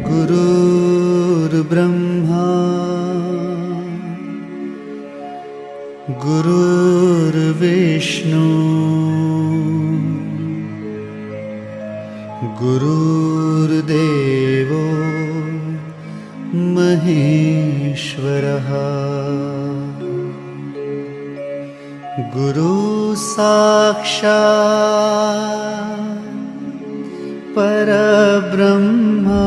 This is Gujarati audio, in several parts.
गुरुर्ब्रह्मा गुरुर्विष्णु गुरुर्देवो महेश्वरः गुरु साक्षात् परब्रह्मा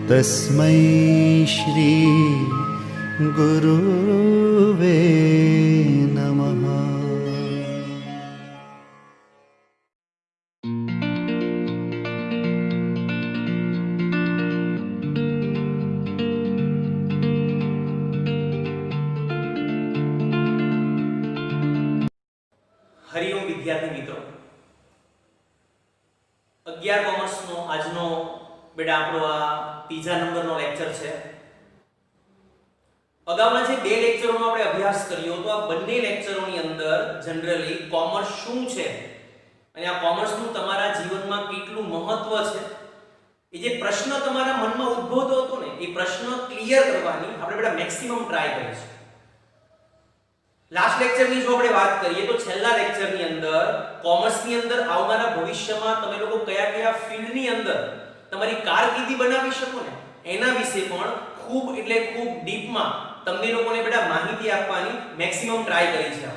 तस्मै श्री गुरुवे नमः। हरिओम विद्यार्थी मित्रों, 11 કોમર્સ નો આજનો બેટા આપણો આ ત્રીજા નંબરનો લેક્ચર છે। અગાઉના જે બે લેક્ચરોનો આપણે અભ્યાસ કર્યો તો આ બંને લેક્ચરોની અંદર જનરલી કોમર્સ શું છે અને આ કોમર્સનું તમારા જીવનમાં કેટલું મહત્વ છે એ જે પ્રશ્ન તમારા મનમાં ઉદ્ભવતો હતો ને એ પ્રશ્ન ક્લિયર કરવાની આપણે બેટા મેક્સિમમ ટ્રાય કરી છે। લાસ્ટ લેક્ચરની જો આપણે વાત કરીએ તો છેલ્લા લેક્ચરની અંદર કોમર્સની અંદર આવનારા ભવિષ્યમાં તમે લોકો કયા કયા ફિલ્ડની અંદર તમારી કારકિર્દી બનાવી શકો ને એના વિશે પણ ખૂબ એટલે ખૂબ ડીપમાં તમને લોકોને બેટા માહિતી આપવાની મેક્સિમમ ટ્રાય કરી છે।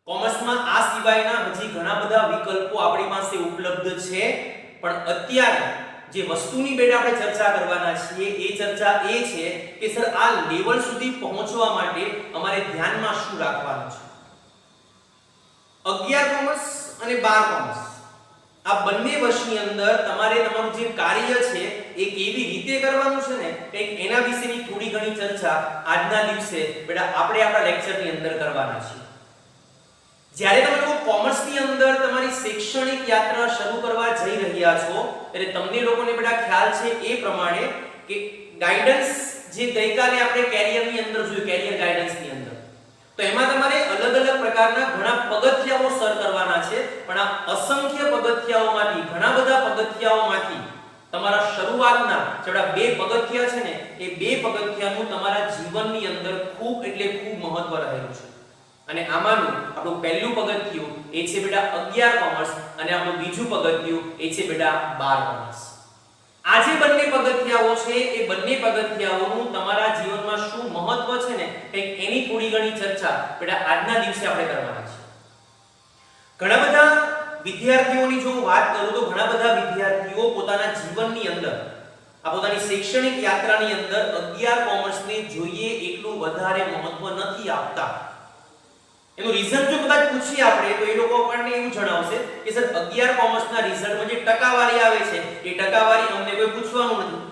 કોમર્સમાં આ સિવાયના હજી ઘણા બધા વિકલ્પો આપણી પાસે ઉપલબ્ધ છે, પણ અત્યારે જે વસ્તુની બેટા આપણે ચર્ચા કરવાના છીએ એ ચર્ચા એ છે કે સર આ લેવલ સુધી પહોંચવા માટે અમારે ધ્યાનમાં શું રાખવાનું છે। 11 કોમર્સ અને 12 કોમર્સ આ બંને વર્ષની અંદર તમારે તમારું જે કાર્ય છે એ કેવી રીતે કરવાનું છે ને કંઈક એના વિશેની થોડી ઘણી ચર્ચા આજના દિવસે બેટા આપણે આપણા લેક્ચરની અંદર કરવાના છીએ। જ્યારે તમે લોકો કોમર્સની અંદર તમારી શૈક્ષણિક યાત્રા શરૂ કરવા જઈ રહ્યા છો એટલે તમને લોકોને બેટા ખ્યાલ છે એ પ્રમાણે કે ગાઈડન્સ જે ગઈકાલે આપણે કેરિયરની અંદર જોયું, કેરિયર ગાઈડન્સની અંદર, તો એમાં તમારે અલગ અલગ પ્રકારના ઘણા પગથિયાઓ સર કરવાના છે, પણ આ અસંખ્ય પગથિયાઓમાંથી ઘણા બધા પગથિયાઓમાંથી તમારા શરૂઆતના જેડા બે પગથિયા છે ને એ બે પગથિયાનું તમારા જીવનની અંદર ખૂબ એટલે ખૂબ મહત્વ રહેલું છે। અને આમાંનું આપણું પહેલું પગથિયું એ છે બેટા 11 કોમર્સ અને આપણું બીજું પગથિયું એ છે બેટા 12 કોમર્સ। આ જે બંને પગથિયાઓ છે એ બંને પગથિયાઓનું તમારા જીવનમાં શું મહત્વ છે ને કંઈક એની થોડી ઘણી ચર્ચા બેટા આજના દિવસે આપણે કરવાના છે। ઘણા બધા વિદ્યાર્થીઓની જો વાત કરું તો ઘણા બધા વિદ્યાર્થીઓ પોતાના જીવનની અંદર આ પોતાની શૈક્ષણિક યાત્રાની અંદર 11 કોમર્સને જોઈએ એટલું વધારે મહત્વ નથી આપતા। એનું રીઝન જો કદાચ પૂછીએ આપણે તો એ લોકો આપણને એવું જણાવશે કે સર 11 કોમર્સના રિઝલ્ટમાં જે ટકાવારી આવે છે એ ટકાવારી અમને કોઈ પૂછવાનું નથી,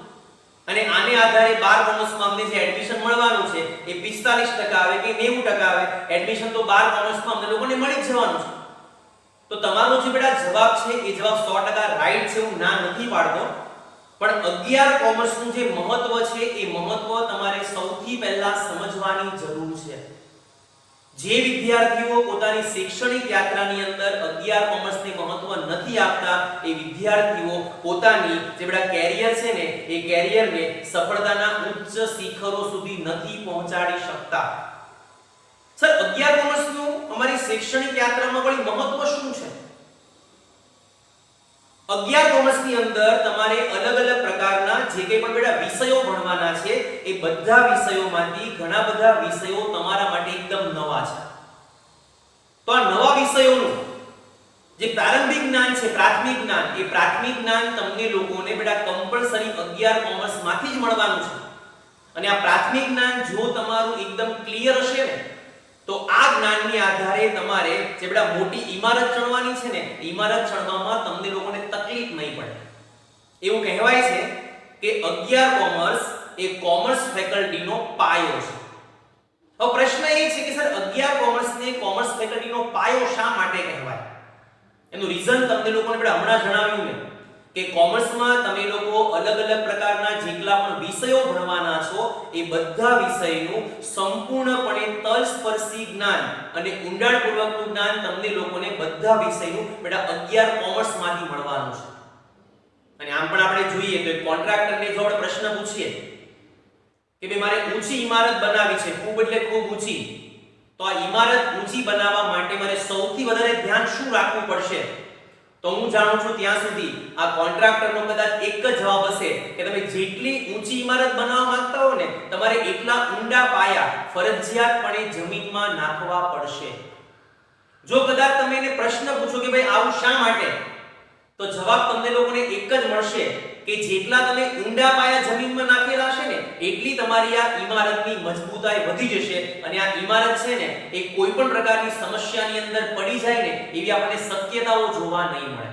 અને આને આધારે 12 કોમર્સમાં અમને જે એડમિશન મળવાનું છે એ 45% આવે કે 90% આવે, એડમિશન તો 12 કોમર્સમાં અમને લોકોને મળી જ જવાનું છે। તો તમારો જે બેટા જવાબ છે એ જવાબ 100% રાઈટ છે, હું ના નથી પાડતો, પણ 11 કોમર્સનું જે મહત્વ છે એ મહત્વ તમારે સૌથી પહેલા સમજવાની જરૂર છે। જે વિદ્યાર્થીઓ પોતાની શૈક્ષણિક યાત્રાની અંદર 11 કોમર્સને મહત્વ નથી આપતા એ વિદ્યાર્થીઓ પોતાની જે બેટા કેરિયર છે ને એ કેરિયરને સફળતાના ઉચ્ચ શિખરો સુધી નથી પહોંચાડી શકતા। સર 11 કોમર્સનું અમારી શૈક્ષણિક યાત્રામાં વળી મહત્વ શું છે? 11 કોમર્સની અંદર તમારે અલગ અલગ પ્રકારના જે કંઈ પણ બેટા વિષયો ભણવાના છે એ બધા વિષયોમાંથી ઘણા બધા વિષયો તમારા માટે એકદમ નવા છે। તો આ નવા વિષયોનું જે પ્રારંભિક જ્ઞાન છે, પ્રાથમિક જ્ઞાન, એ પ્રાથમિક જ્ઞાન તમને લોકોને બેટા કમ્પલસરી 11 કોમર્સમાંથી જ મળવાનું છે। અને આ પ્રાથમિક જ્ઞાન જો તમારું એકદમ ક્લિયર હશે ને તો આ જ્ઞાનની આધારે તમારે જે બેટા મોટી ઇમારત ચણવાની છે ને ઇમારત ચણવામાં તમને લોકોને તકલીફ નહીં પડે। એવું કહેવાય છે કે 11 કોમર્સ એ કોમર્સ ફેકલ્ટીનો પાયો છે। હવે પ્રશ્ન એ છે કે સર 11 કોમર્સને કોમર્સ ફેકલ્ટીનો પાયો શા માટે કહેવાય? એનું રીઝન તમને લોકોને બેટા હમણાં જણાવ્યું ને કે કોમર્સમાં તમે લોકો અલગ અલગ પ્રકારના જેટલા પણ વિષયો ભણવાના છો એ બધા વિષયનું સંપૂર્ણપણે તલસ્પર્શી જ્ઞાન અને ઊંડાણપૂર્વકનું જ્ઞાન તમને લોકોને બધા વિષયનું બેટા 11 કોમર્સમાંથી મળવાનું છે. અને આમ પણ આપણે જોઈએ તો કોન્ટ્રાક્ટરને જો આપણે પ્રશ્ન પૂછીએ કે ભાઈ મારે ઊંચી ઇમારત બનાવવી છે, ખૂબ એટલે ખૂબ ઊંચી, તો આ ઇમારત ઊંચી બનાવવા માટે મારે સૌથી વધારે ધ્યાન શું રાખવું પડશે? તો હું જાણું છું ત્યાં સુધી આ કોન્ટ્રાક્ટરનો કદાચ એક જ જવાબ હશે કે તમે જેટલી ઊંચી ઇમારત બનાવવા માંગતા હો ને તમારે એટલા ઊંડા પાયા ફરજિયાતપણે જમીનમાં નાખવા પડશે. જો કદાચ તમે એને પ્રશ્ન પૂછો કે ભાઈ આવું શા માટે, તો જવાબ તમને લોકોને એક જ મળશે કે જેટલા તમે ઊંડા પાયા જમીનમાં નાખેલા હશે ને એટલી તમારી આ ઇમારતની મજબૂતાઈ વધી જશે અને આ ઇમારત છે ને એ કોઈ પણ પ્રકારની સમસ્યાની અંદર પડી જાય ને એવી આપણને શક્યતાઓ જોવા નહીં મળે.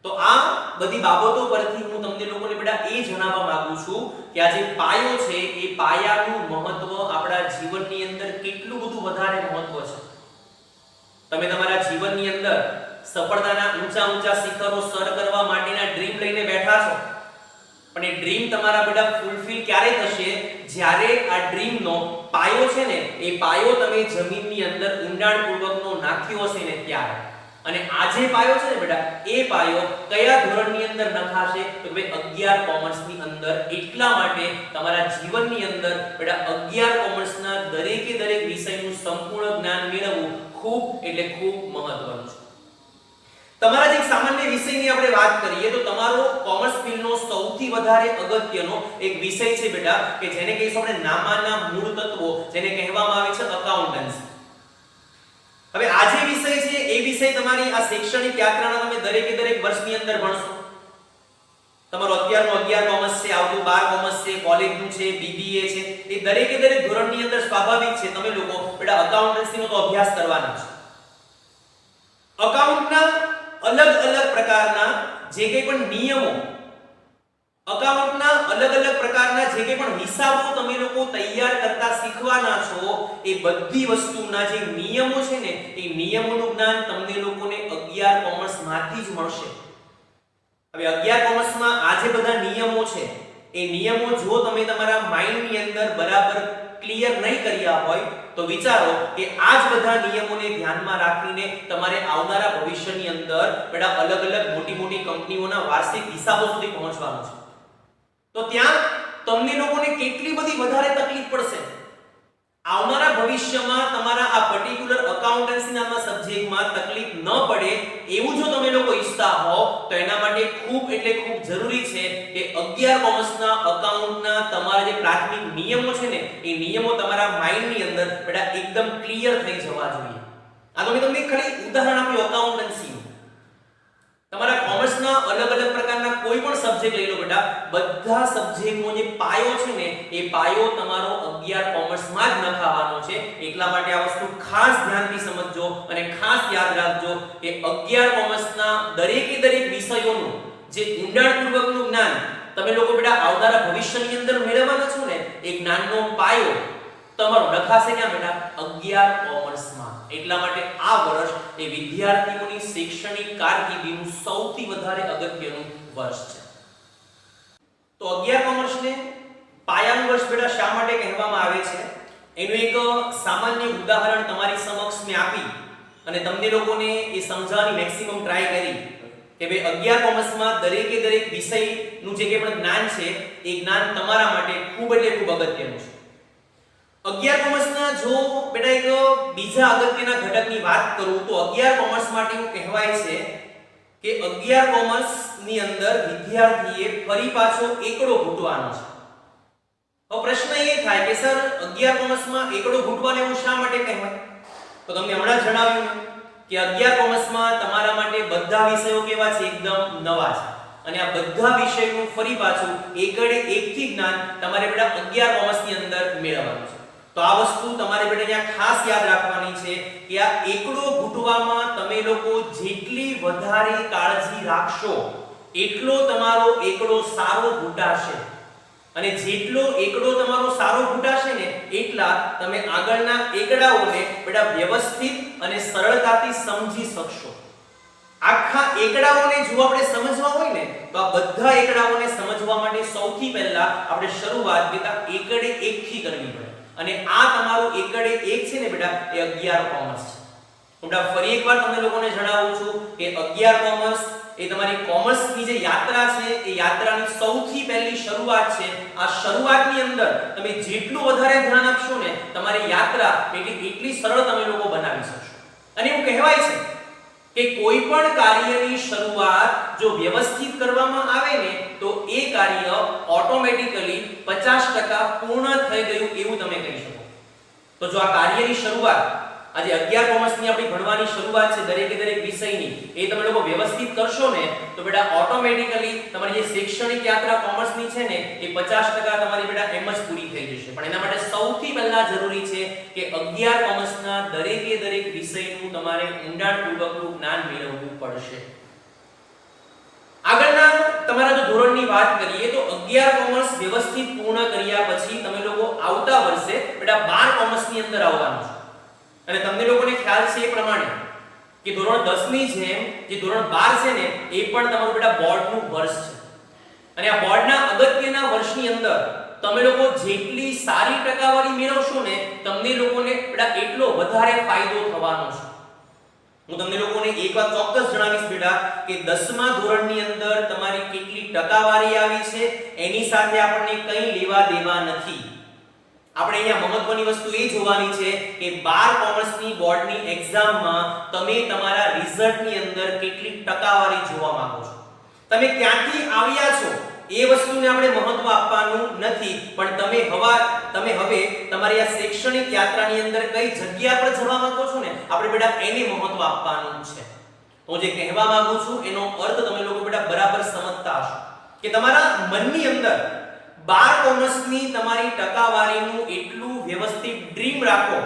તો આ બધી બાબતો પરથી હું તમને લોકોને બેટા એ જણાવવા માંગુ છું કે આ જે પાયો છે એ પાયાનું મહત્વ આપણા જીવનની અંદર કેટલું બધું વધારે મહત્વ છે. તમે તમારા જીવનની અંદર સફળતાના ઊંચા શિખરો સર કરવા માટેના ડ્રીમ લઈને બેઠા છો, પણ એ ડ્રીમ તમારા બેટા ફૂલફિલ ક્યારે થશે? જ્યારે આ ડ્રીમનો પાયો છે ને એ પાયો તમે જમીનની અંદર ઊંડાણપૂર્વકનો નાખ્યો હશે ને ત્યારે. અને આ જે પાયો છે ને બેટા એ પાયો કયા ધોરણની અંદર નખાશે? તો ભાઈ 11 કોમર્સની અંદર. એટલા માટે તમારા જીવનની અંદર બેટા 11 કોમર્સના દરેકે દરેક વિષયનું સંપૂર્ણ જ્ઞાન મેળવવું ખૂબ એટલે ખૂબ મહત્વનું છે. તમારા જે સામાન્ય વિષયની આપણે વાત કરીએ તો તમારો કોમર્સ ફિલ્ડનો સૌથી વધારે અગત્યનો એક વિષય છે બેટા કે જેને કહીશું આપણે નામાના મૂળ તત્વો, જેને કહેવામાં આવે છે અકાઉન્ટન્સી. હવે આ જે વિષય છે એ વિષય તમારી આ શૈક્ષણિક યાત્રાના તમે દરેકે દરેક વર્ષની અંદર ભણશો. તમારો અત્યારનો 11 કોમર્સ છે, આવતું 12 કોમર્સ છે, કોલેજનું છે, બીબીએ છે, એ દરેકે દરેક ધોરણની અંદર સ્વાભાવિક છે તમે લોકો બેટા અકાઉન્ટન્સીનો તો અભ્યાસ કરવાના છે. અકાઉન્ટના અલગ અલગ પ્રકારના જે કંઈ પણ નિયમો, અકાઉન્ટના અલગ અલગ પ્રકારના જે કંઈ પણ હિસાબો તમે લોકો તૈયાર કરતા શીખવાના છો એ બધી વસ્તુના જે નિયમો છે ને એ નિયમોનું જ્ઞાન તમને લોકોને 11 કોમર્સમાંથી જ મળશે. હવે 11 કોમર્સમાં આ જે બધા નિયમો છે એ નિયમો જો તમે તમારા માઇન્ડની અંદર બરાબર ક્લિયર નહીં કર્યા હોય તો વિચારો કે આ જ બધા નિયમોને ધ્યાનમાં રાખીને તમારે આવનારા ભવિષ્યની અંદર બેટા અલગ અલગ મોટી મોટી કંપનીઓના વાર્ષિક હિસાબો સુધી પહોંચવાનું છે. તો ત્યાં તમને લોકોને કેટલી બધી વધારે તકલીફ પડશે. આવનારા ભવિષ્યમાં તમારા આ પર્ટિક્યુલર અકાઉન્ટન્સી નામના સબ્જેક્ટમાં તકલીફ ન પડે એવું જો તમે લોકો ઈચ્છતા હો તો એના માટે ખૂબ એટલે ખૂબ જરૂરી છે કે 11 કોમર્સના અકાઉન્ટના તમારા જે પ્રાથમિક નિયમો છે ને એ નિયમો તમારા માઇન્ડની અંદર બેટા એકદમ ક્લિયર થઈ જવા જોઈએ. આ તો મેં તમને ખાલી ઉદાહરણ આપ્યું અકાઉન્ટન્સીનું. તમારા કોમર્સના અલગ અલગ પ્રકારના કોઈ પણ સબ્જેક્ટ લઈ લો બેટા, બધા સબ્જેક્ટનો જે પાયો છે ને એ પાયો તમારો 11 કોમર્સમાં જ નખાવાનો છે. એટલા માટે આ વસ્તુ ખાસ ધ્યાનથી સમજજો અને ખાસ યાદ રાખજો કે 11 કોમર્સના દરેકે દરેક વિષયોનું જે ઊંડાણપૂર્વકનું જ્ઞાન તમે લોકો બેટા આવનારા ભવિષ્યની અંદર મેળવવાના છો ને એ જ્ઞાનનો પાયો તમારો નખાશે ક્યાં બેટા? 11 કોમર્સમાં. એટલા માટે આ વર્ષ એ વિદ્યાર્થીઓની શૈક્ષણિક કારકિર્દીનું સૌથી વધારે અગત્યનું વર્ષ છે. તો 11 કોમર્સને પાયાનું વર્ષ બેટા શા માટે કહેવામાં આવે છે એનું એક સામાન્ય ઉદાહરણ તમારી સમક્ષ મેં આપી અને તમને લોકોને એ સમજાવવાની મેક્સિમમ ટ્રાય કરી કે ભાઈ 11 કોમર્સમાં દરેકે દરેક વિષયનું જે કંઈ પણ જ્ઞાન છે એ જ્ઞાન તમારા માટે ખૂબ એટલે ખૂબ અગત્યનું છે. 11 કોમર્સના જો બેટા એક બીજા અગત્યના ઘટકની વાત કરું તો 11 કોમર્સ માટે એવું કહેવાય છે કે 11 કોમર્સની અંદર વિદ્યાર્થીએ ફરી પાછો એકડો ઘૂંટવાનો છે. તો પ્રશ્ન એ થાય કે સર 11 કોમર્સમાં એકડો ઘૂંટવાનો એવું શા માટે કહેવાય? તો તમને હમણાં જણાવ્યું કે 11 કોમર્સમાં તમારા માટે બધા વિષયો કેવા છે? એકદમ નવા છે. અને આ બધા વિષયોનું ફરી પાછું એકડે એકથી જ્ઞાન તમારે બેટા 11 કોમર્સની અંદર મેળવવાનું છે. તો આ વસ્તુ તમારે બેટા અહીંયા ખાસ યાદ રાખવાની છે કે આ એકડો ઘૂંટવામાં તમે લોકો જેટલી વધારે કાળજી રાખશો એટલો તમારો એકડો સારો ઘૂંટાશે. અને જેટલો એકડો તમારો સારો ઘૂંટાશે ને એટલા તમે આગળના એકડાઓને બેટા વ્યવસ્થિત અને સરળતાથી સમજી શકશો. આખા એકડાઓને જો આપણે સમજવા હોય ને તો આ બધા એકડાઓને સમજવા માટે સૌથી પહેલા આપણે શરૂઆત બેટા એકડે 1 થી કરવી પડે અને આ તમારું એકડે 1 છે ને બેટા એ 11 કોમર્સ છે। બેટા ફરી એકવાર તમને લોકોને જણાવું છું કે 11 કોમર્સ એ તમારી કોમર્સની જે યાત્રા છે એ યાત્રાની સૌથી પહેલી શરૂઆત છે। આ શરૂઆતની અંદર તમે જેટલું વધારે ધ્યાન આપશો ને તમારી યાત્રા એટલી સરળ તમે લોકો બનાવી શકશો। અને એવું કહેવાય છે કે કોઈ પણ કાર્યની શરૂઆત જો વ્યવસ્થિત કરવામાં આવે ને તો એ કાર્ય ઓટોમેટિકલી 50% પૂર્ણ થઈ ગયું એવું તમે કહી શકો। તો જો આ કાર્યની શરૂઆત આજે 11 કોમર્સની આપણી ભણવાની શરૂઆત છે દરેકે દરેક વિષયની એ તમે લોકો વ્યવસ્થિત કરશો ને તો બેટા ઓટોમેટિકલી તમારી જે શૈક્ષણિક યાત્રા કોમર્સની છે ને એ 50% તમારી બેટા એમ જ પૂરી થઈ જશે। પણ એના માટે સૌથી પહેલા જરૂરી છે કે 11 કોમર્સના દરેકે દરેક વિષયનું તમારે ઊંડાણપૂર્વકનું જ્ઞાન મેળવવું પડશે। આગળના તમારા જો ધોરણની વાત કરીએ તો 11 કોમર્સ વ્યવસ્થિત પૂર્ણ કર્યા પછી તમે લોકો આવતા વર્ષે બેટા 12 કોમર્સની અંદર આવવાનું છે। અને તમને લોકોને ખ્યાલ છે એ પ્રમાણે કે ધોરણ 10 ની જેમ જે ધોરણ 12 છે ને એ પણ તમારું બેટા બોર્ડનું વર્ષ છે। અને આ બોર્ડના અગત્યના વર્ષની અંદર તમે લોકો જેટલી સારી ટકાવારી મેળવશો ને તમને લોકોને બેટા એટલો વધારે ફાયદો થવાનો છે। હું તમને લોકોને એક વાત ચોક્કસ જણાવીશ બેટા કે 10મા ધોરણની અંદર તમારી કેટલી ટકાવારી આવી છે એની સાથે આપણને કંઈ લેવા દેવા નથી। આપણે અહીંયા મહત્વની વસ્તુ એ જોવાની છે કે 12 કોમર્સની બોર્ડની એક્ઝામમાં તમે તમારા રિઝલ્ટની અંદર કેટલી ટકાવારી જોવા માંગો છો। તમે ક્યાંથી આવ્યા છો એ વસ્તુને આપણે મહત્વ આપવાનું નથી, પણ તમે હવે તમારી આ શૈક્ષણિક યાત્રાની અંદર કઈ જગ્યા પર જવા માંગો છો ને આપણે બેટા એને મહત્વ આપવાનું છે। હું જે કહેવા માંગુ છું એનો અર્થ તમે લોકો બેટા બરાબર સમજતા હશો કે તમારા મનની અંદર 12 કોમર્સની તમારી ટકાવારીનું એટલું વ્યવસ્થિત ડ્રીમ રાખો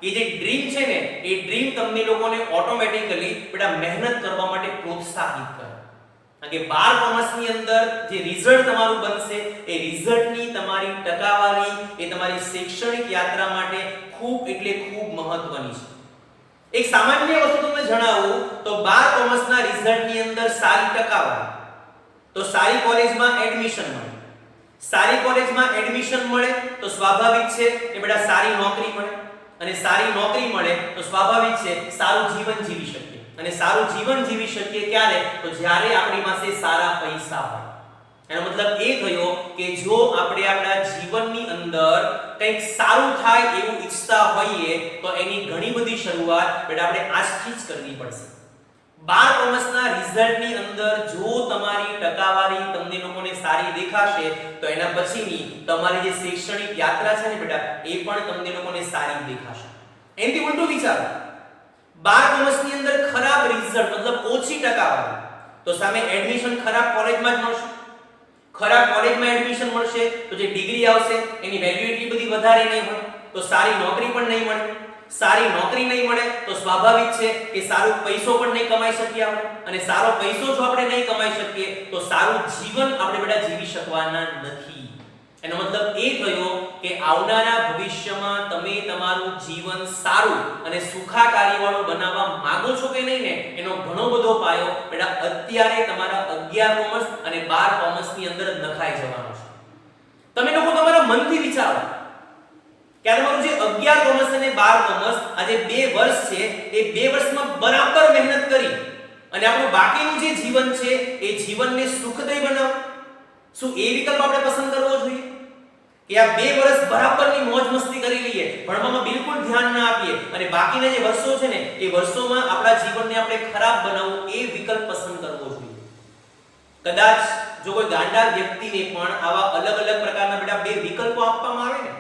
કે જે ડ્રીમ છે ને એ ડ્રીમ તમને લોકોને ઓટોમેટિકલી બેટા મહેનત કરવા માટે પ્રોત્સાહિત કરે। કારણ કે 12 કોમર્સની અંદર જે રિઝલ્ટ તમારું બનશે એ રિઝલ્ટની તમારી ટકાવારી એ તમારી શૈક્ષણિક યાત્રા માટે ખૂબ એટલે ખૂબ મહત્વની છે। એક સામાન્ય વસ્તુ તમને જણાવું તો 12 કોમર્સના રિઝલ્ટની અંદર સારી ટકાવારી તો સારી કોલેજમાં એડમિશન મળે। સારી કોલેજમાં એડમિશન મળે તો સ્વાભાવિક છે કે બેટા સારી નોકરી મળે અને સારી નોકરી મળે તો સ્વાભાવિક છે સારું જીવન જીવી શકીએ અને સારું જીવન જીવી શકીએ ક્યારે તો જ્યારે આપણી પાસે સારા પૈસા હોય। એનો મતલબ એ થયો કે જો આપણે આપણા જીવનની અંદર કંઈક સારું થાય એવું ઈચ્છતા હોઈએ તો એની ઘણી બધી શરૂઆત બેટા આપણે આજથી જ કરવી પડશે। 12 કોમર્સના રિઝલ્ટની અંદર જો તમારી ટકાવારી તમને લોકોને સારી દેખાશે તો એના પછીની તમારી જે શૈક્ષણિક યાત્રા છે ને બેટા એ પણ તમને લોકોને સારી દેખાશે। એનાથી ઉલટું વિચારો 12 કોમર્સની અંદર ખરાબ રિઝલ્ટ મતલબ ઓછી ટકાવારી તો સામે એડમિશન ખરાબ કોલેજમાં જ મળશે। ખરાબ કોલેજમાં એડમિશન મળશે તો જે ડિગ્રી આવશે એની વેલ્યુ એટલી બધી વધારે નહીં હોય તો સારી નોકરી પણ નહીં મળે। સારી નોકરી નહીં મળે તો સ્વાભાવિક છે કે સારો પૈસો પણ નહીં કમાઈ શકીએ આપણે અને સારો પૈસો જો આપણે નહીં કમાઈ શકીએ તો સારું જીવન આપણે બેટા જીવી શકવાના નથી। એનો મતલબ એ થયો કે આવનારા ભવિષ્યમાં તમે તમારું જીવન સારું અને સુખાકારીવાળું બનાવવા માંગો છો કે નહીં ને એનો ઘણો બધો પાયો બેટા અત્યારે તમારા 11 કોમર્સ અને 12 કોમર્સની અંદર નખાઈ જવાનો છે। તમે લોકો તમારા મનથી વિચારો કે તમારું જે 11 કોમર્સ અને 12 કોમર્સ આજે 2 વર્ષ છે એ 2 વર્ષમાં બરાબર મહેનત કરી અને આપણું બાકીનું જે જીવન છે એ જીવનને સુખદાયી બનાવો। શું એ વિકલ્પ આપણે પસંદ કરવો જોઈએ કે આ 2 વર્ષ બરાબરની મોજ મસ્તી કરી લઈએ, ભણવામાં બિલકુલ ધ્યાન ના આપીએ અને બાકીના જે વર્ષો છે ને એ વર્ષોમાં આપણા જીવનને આપણે ખરાબ બનાવવું એ વિકલ્પ પસંદ કરવો જોઈએ? કદાચ જો કોઈ ગાંડા વ્યક્તિને પણ આવા અલગ અલગ પ્રકારના બેટા 2 વિકલ્પો આપવામાં આવે ને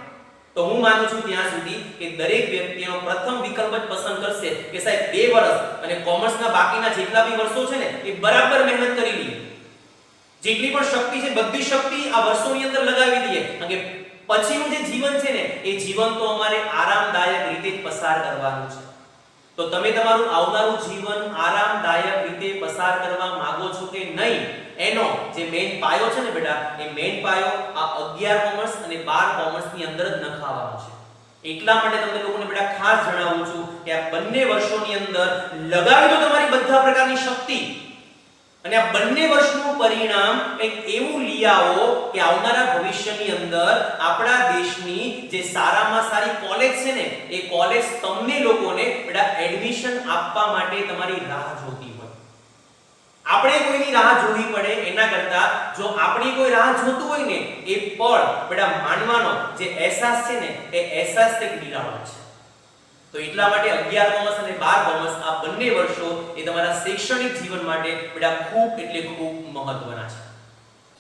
તો હું માનું છું ત્યાં સુધી કે દરેક વ્યક્તિનો પ્રથમ વિકલ્પ જ પસંદ કરશે કે સાહેબ 2 વર્ષ અને કોમર્સના બાકીના જેટલા બી વર્ષો છે ને એ બરાબર મહેનત કરી લઈએ, જેટલી પણ શક્તિ છે બધી શક્તિ આ વર્ષોની અંદર લગાવી દઈએ કારણ કે પછીનું જે જીવન છે ને એ જીવન તો અમારે આરામદાયક રીતે જ પસાર કરવાનું છે। તો તમે તમારું આવનારું જીવન આરામદાયક રીતે પસાર કરવા માંગો છો કે નહીં એનો જે મેઈન પાયો છે ને બેટા એ મેઈન પાયો આ 11 કોમર્સ અને 12 કોમર્સની અંદર જ નખાવાનો છે। એટલા માટે તમને લોકોને બેટા ખાસ જણાવું છું કે આ બંને વર્ષોની અંદર લગાવી દો તમારી બધા પ્રકારની શક્તિ અને આ બંને વર્ષનું પરિણામ એક એવું લઈ આવો કે આવનારા ભવિષ્યની અંદર આપણા દેશની જે સારામાં સારી કોલેજ છે ને એ કોલેજ તમને લોકોને બેટા એડમિશન આપવા માટે તમારી રાહ જોતી હોય. આપણે કોઈની રાહ જોવી પડે એના કરતા જો આપણી કોઈ રાહ જોતું હોય ને એ પણ બેટા માનવાનો જે અહેસાસ છે ને એ અહેસાસ તે નિરાળો છે. તો એટલા માટે 11 કોમર્સ અને 12 કોમર્સ આ બંને વર્ષો એ તમારા શૈક્ષણિક જીવન માટે બેટા ખૂબ એટલે ખૂબ મહત્વના છે.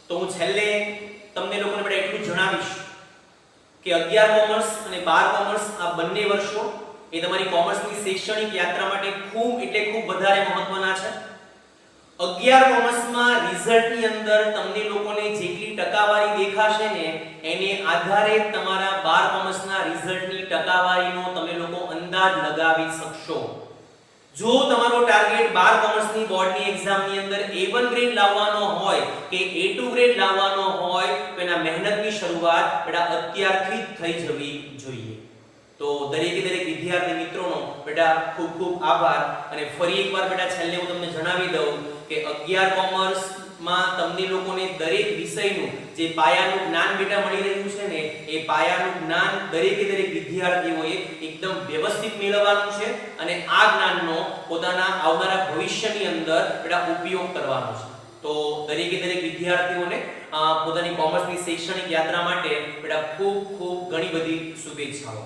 તો હું છેલ્લે તમને લોકોને બેટા એટલું જણાવીશ કે 11 કોમર્સ અને 12 કોમર્સ આ બંને વર્ષો એ તમારી કોમર્સની શૈક્ષણિક યાત્રા માટે ખૂબ એટલે ખૂબ વધારે મહત્વના છે. 11 કોમર્સમાં રિઝલ્ટની અંદર તમને લોકોને જેટલી ટકાવારી દેખાશે ને એને આધારે તમારા 12 કોમર્સના રિઝલ્ટની ટકાવારીનો તમે લોકો અંદાજ લગાવી શકશો. જો તમારો ટાર્ગેટ 12 કોમર્સની બોર્ડની એક્ઝામની અંદર A1 ગ્રેડ લાવવાનો હોય કે A2 ગ્રેડ લાવવાનો હોય તો એના મહેનતની શરૂઆત બેટા અત્યારથી જ થઈ જવી જોઈએ. તો દરેકે દરેક વિદ્યાર્થી મિત્રોનો બેટા ખૂબ ખૂબ આભાર. અને ફરી એકવાર બેટા છેલ્લે હું તમને જણાવી દઉં કે 11 કોમર્સ માં તમને લોકોને દરેક વિષયનું જે પાયાનું જ્ઞાન બેટા મળી રહ્યું છે ને એ પાયાનું જ્ઞાન દરેકે દરેક વિદ્યાર્થીઓએ એકદમ વ્યવસ્થિત મેળવવાનું છે અને આ જ્ઞાનનો પોતાના આવનારા ભવિષ્યની અંદર બેટા ઉપયોગ કરવાનો છે. તો દરેકે દરેક વિદ્યાર્થીઓને પોતાની કોમર્સની શૈક્ષણિક યાત્રા માટે બેટા ખૂબ ખૂબ ઘણી બધી શુભેચ્છાઓ.